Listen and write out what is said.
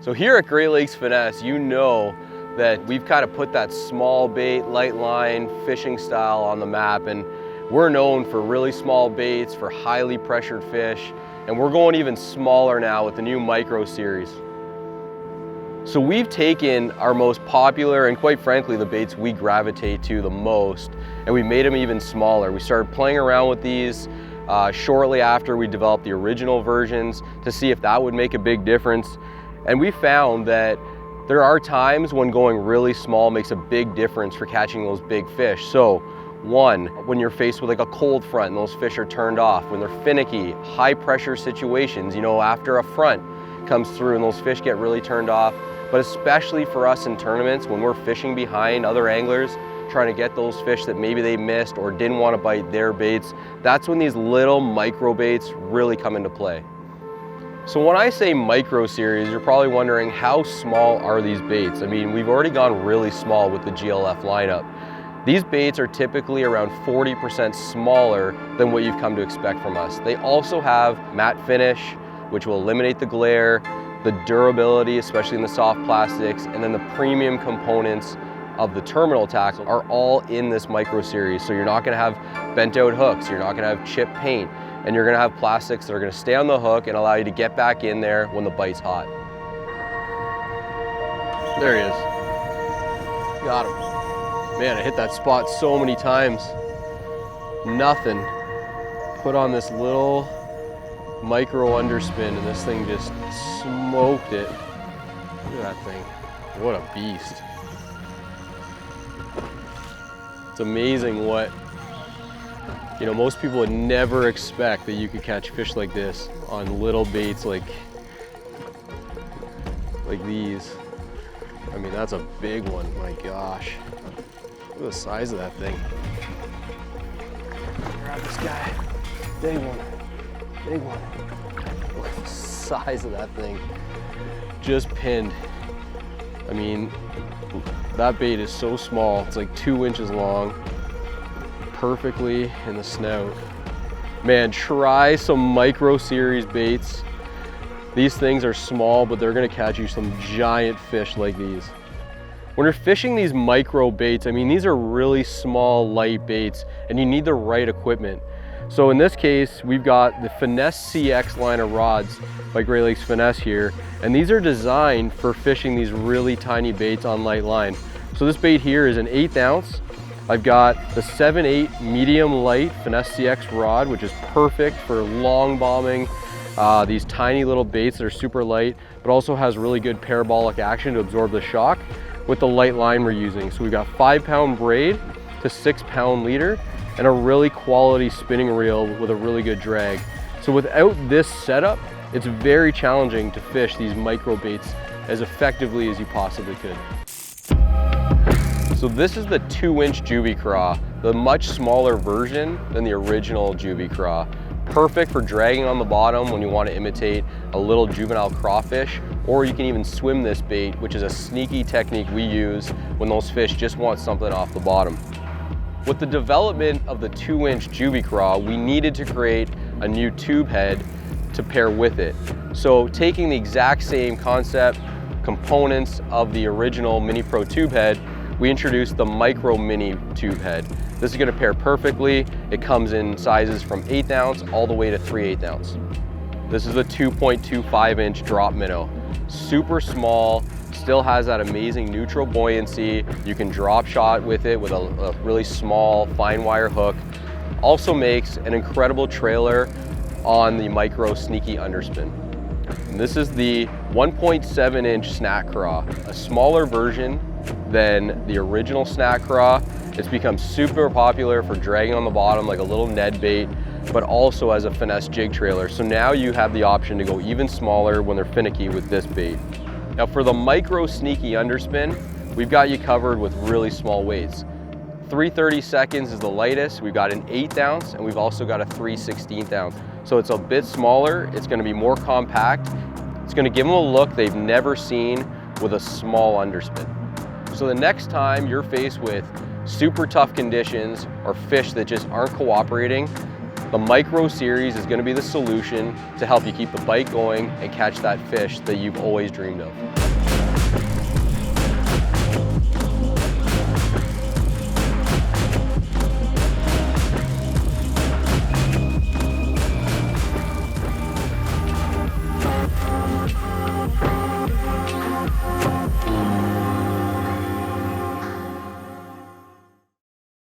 So here at Great Lakes Finesse, you know that we've kind of put that small bait, light line fishing style on the map, and we're known for really small baits, for highly pressured fish, and we're going even smaller now with the new Micro Series. So we've taken our most popular and quite frankly the baits we gravitate to the most, and we made them even smaller. We started playing around with these shortly after we developed the original versions to see if that would make a big difference. And we found that there are times when going really small makes a big difference for catching those big fish. So one, when you're faced with like a cold front and those fish are turned off, when they're finicky, high pressure situations, you know, after a front comes through and those fish get really turned off. But especially for us in tournaments, when we're fishing behind other anglers, trying to get those fish that maybe they missed or didn't want to bite their baits, that's when these little micro baits really come into play. So when I say Micro Series, you're probably wondering how small are these baits? I mean, we've already gone really small with the GLF lineup. These baits are typically around 40% smaller than what you've come to expect from us. They also have matte finish, which will eliminate the glare, the durability, especially in the soft plastics, and then the premium components of the terminal tackle are all in this Micro Series. So you're not gonna have bent out hooks, you're not gonna have chipped paint, and you're gonna have plastics that are gonna stay on the hook and allow you to get back in there when the bite's hot. There he is. Got him. Man, I hit that spot so many times. Nothing. Put on this little micro underspin and this thing just smoked it. Look at that thing. What a beast. It's amazing what, you know, most people would never expect that you could catch fish like this on little baits like these. I mean, that's a big one, my gosh. Look at the size of that thing. Grab this guy. Big one. Big one. Look at the size of that thing. Just pinned. I mean, that bait is so small. It's like 2 inches long. Perfectly in the snout. Man, try some Micro Series baits. These things are small, but they're gonna catch you some giant fish like these. When you're fishing these micro baits, I mean, these are really small, light baits, and you need the right equipment. So in this case, we've got the Finesse CX line of rods by Great Lakes Finesse here, and these are designed for fishing these really tiny baits on light line. So this bait here is an 1/8 ounce. I've got the 7/8 medium light Finesse CX rod, which is perfect for long bombing these tiny little baits that are super light, but also has really good parabolic action to absorb the shock with the light line we're using. So we've got 5-pound braid to 6-pound leader and a really quality spinning reel with a really good drag. So without this setup, it's very challenging to fish these micro baits as effectively as you possibly could. So this is the 2-inch Juby Craw, the much smaller version than the original Juby Craw. Perfect for dragging on the bottom when you want to imitate a little juvenile crawfish, or you can even swim this bait, which is a sneaky technique we use when those fish just want something off the bottom. With the development of the 2-inch Juby Craw, we needed to create a new tube head to pair with it. So taking the exact same concept, components of the original Mini Pro tube head, we introduced the Micro Mini tube head. This is gonna pair perfectly. It comes in sizes from 1/8 ounce all the way to 3/8 ounce. This is a 2.25-inch drop minnow. Super small, still has that amazing neutral buoyancy. You can drop shot with it with a really small fine wire hook. Also makes an incredible trailer on the Micro Sneaky underspin. And this is the 1.7-inch Snack Craw, a smaller version than the original Snack Craw. It's become super popular for dragging on the bottom like a little Ned bait, but also as a finesse jig trailer. So now you have the option to go even smaller when they're finicky with this bait. Now for the Micro Sneaky underspin, we've got you covered with really small weights. 3/30 seconds is the lightest. We've got an 1/8 ounce and we've also got a 3/16 ounce. So it's a bit smaller, it's gonna be more compact. It's gonna give them a look they've never seen with a small underspin. So the next time you're faced with super tough conditions or fish that just aren't cooperating, The Micro Series is going to be the solution to help you keep the bite going and catch that fish that you've always dreamed of.